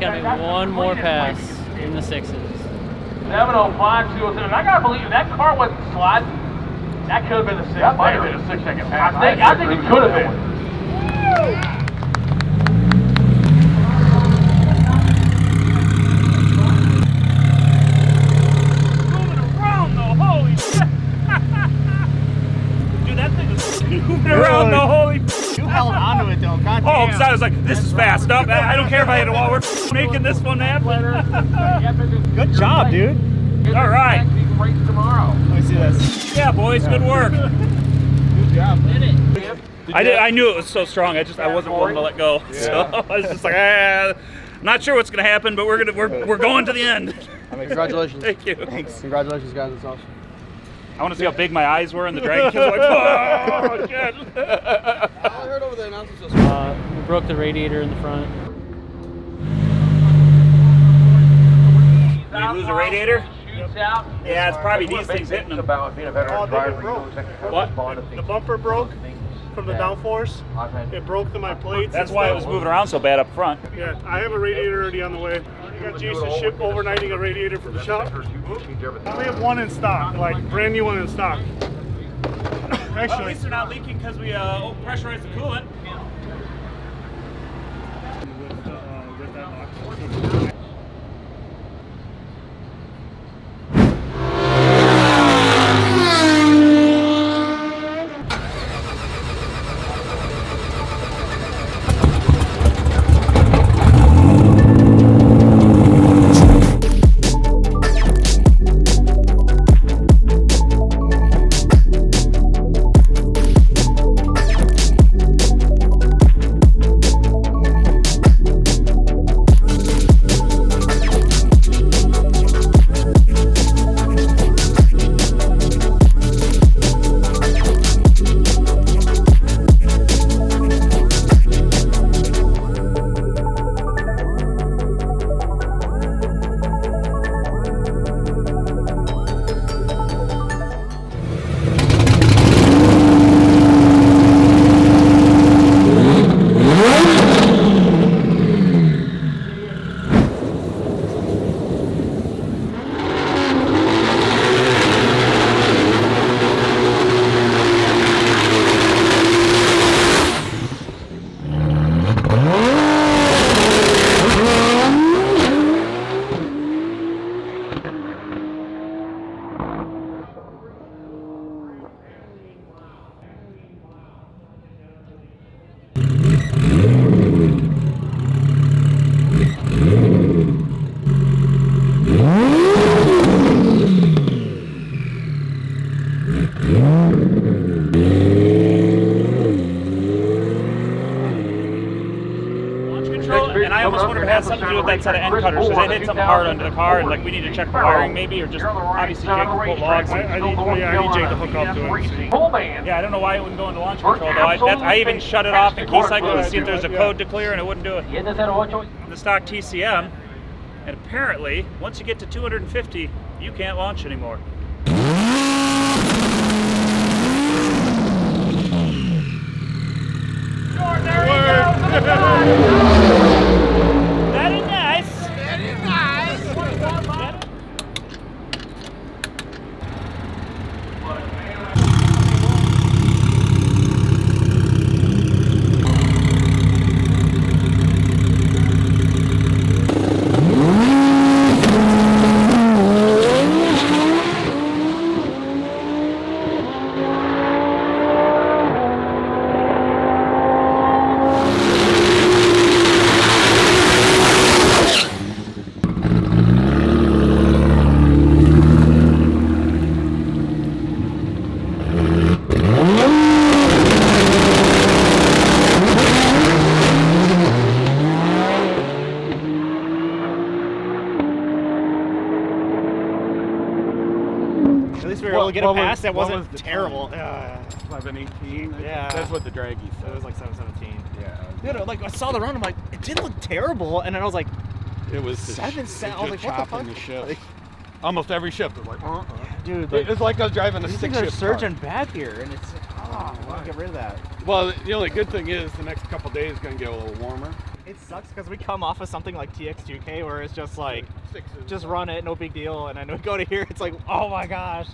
gotta be one more pass in the 6s. 7:05, 2:07. I gotta believe that car wasn't sliding. That could have been a 6. That might have been a 6-second pass. I think it could have been. Around the holy You held onto it though, god Oh, damn. because I was like, this is fast up. I don't care if I hit a wall. We're making this one happen. Good job, dude. All right. Tomorrow. Let me see this. Yeah, boys, good work. Good job. Did it. I knew it was so strong. I wasn't willing to let go. So I was just like, I'm not sure what's gonna happen, but we're going to the end. Congratulations. Thank you. Thanks. Congratulations, guys. That's awesome. I want to see how big my eyes were in the Dragon Kids. Like, oh shit. I heard over the announcements. We broke the radiator in the front. Did we lose a radiator? Yeah, it's probably these things hitting them. About being a veteran driver. What? The bumper broke from the downforce. It broke my plates. That's why it was moving around so bad up front. Yeah, I have a radiator already on the way. I got Jason ship overnighting a radiator from the shop. We have one in stock, like brand new one in stock. Well, at Actually, least they're not leaking because we pressurized the coolant. And I almost wonder if it has something to do with that set of end cutters, because it hit something hard under the car, and like we need to check the wiring maybe, or just obviously Jake can pull logs. I need Jake to hook up to it. Yeah, I don't know why it wouldn't go into launch control though. I even shut it off in key cycle to see if there's a code to clear, and it wouldn't do it. The stock TCM, and apparently once you get to 250, you can't launch anymore. That is nice. That is nice. At least we were able to get it past. That wasn't terrible. 718. Yeah. That's what the draggy said. It was like 717. Yeah. Dude, like I saw the run, I'm like, it didn't look terrible, and then I was like, It was 7 cents. I was like, what the fuck? The ship. Almost every shift was like, Dude, It's like I was driving a these stick things are shift surging car. back here, and it's I want to get rid of that. Well, the only good thing is the next couple days is going to get a little warmer. It sucks because we come off of something like TX2K where it's just like, just run it, no big deal. And then we go to here, it's like, oh my gosh.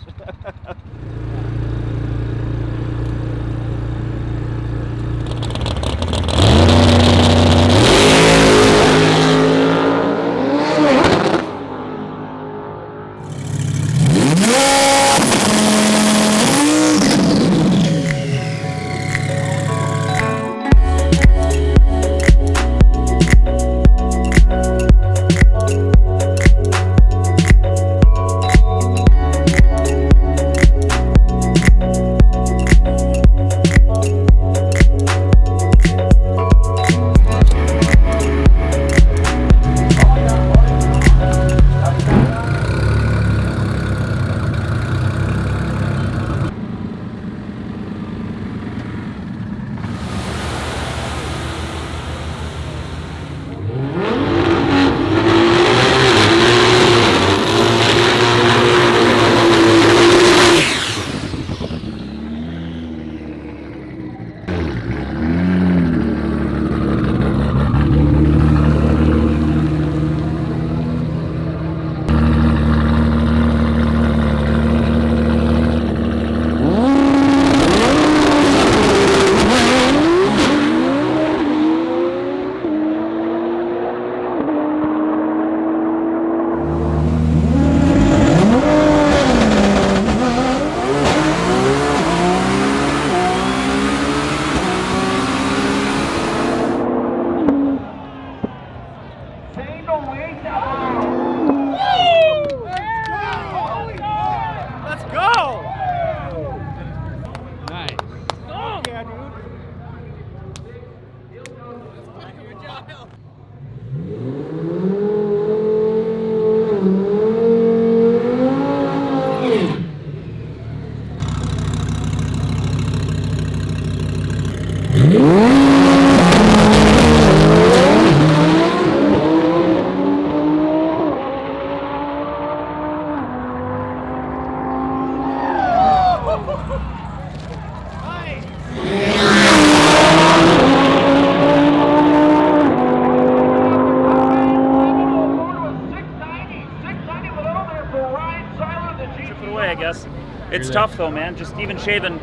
It's tough though, man. Just even shaving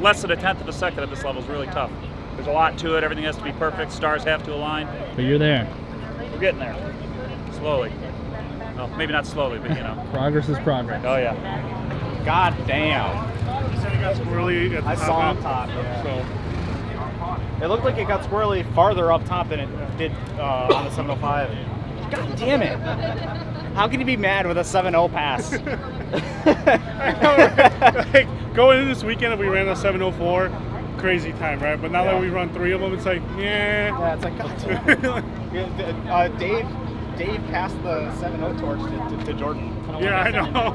less than 1/10 of a second at this level is really tough. There's a lot to it. Everything has to be perfect. Stars have to align. But you're there. We're getting there. Slowly. Well, maybe not slowly, but you know. Progress is progress. Oh yeah. God damn. You said it got squirrely at the I top saw end? up top, yeah. So, It looked like it got squirrely farther up top than it did on the 705. God damn it. How can you be mad with a 7.0 pass? like, going into this weekend, if we ran a 704, crazy time, right? But now that we run 3 of them, it's like, Yeah, it's like, God damn it. Dave passed the 7.0 torch to Jordan. yeah, I know.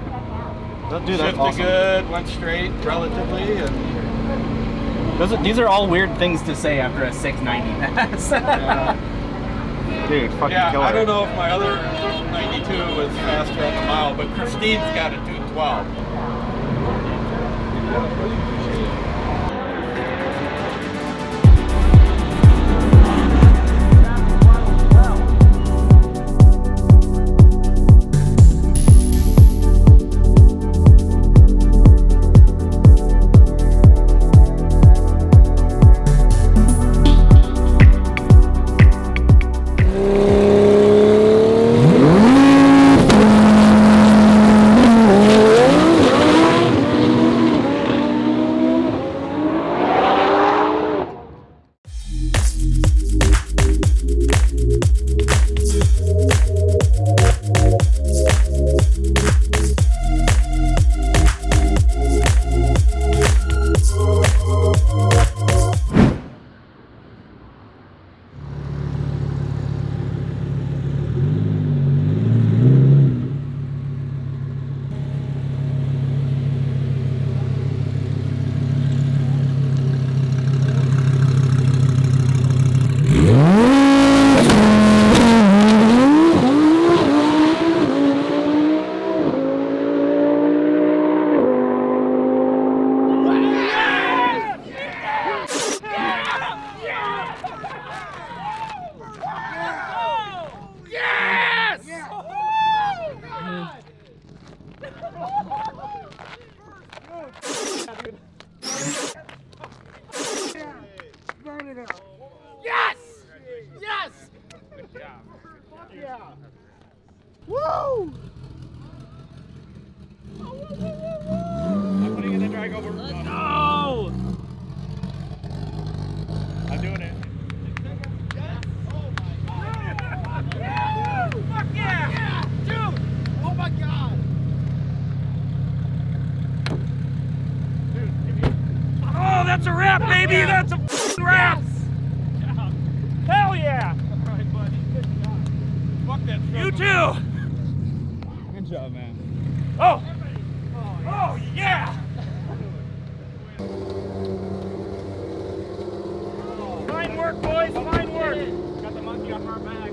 Dude, that's awesome. Good, went straight relatively, and These are all weird things to say after a 690 pass. Dude, fucking killer. I don't know if my other 92 was faster on the mile, but Christine's got a 212. Woo! I'm putting in the drag over. No! I'm doing it. Fuck yeah! Dude! Oh my god! Oh, that's a wrap, baby! Yeah. That's a f***ing wrap! Hell yeah! Alright, buddy. Good job. Fuck that struggle. You too! Good job, man. Oh! Oh, yeah! Fine work, boys, fine work! Got the monkey off our back.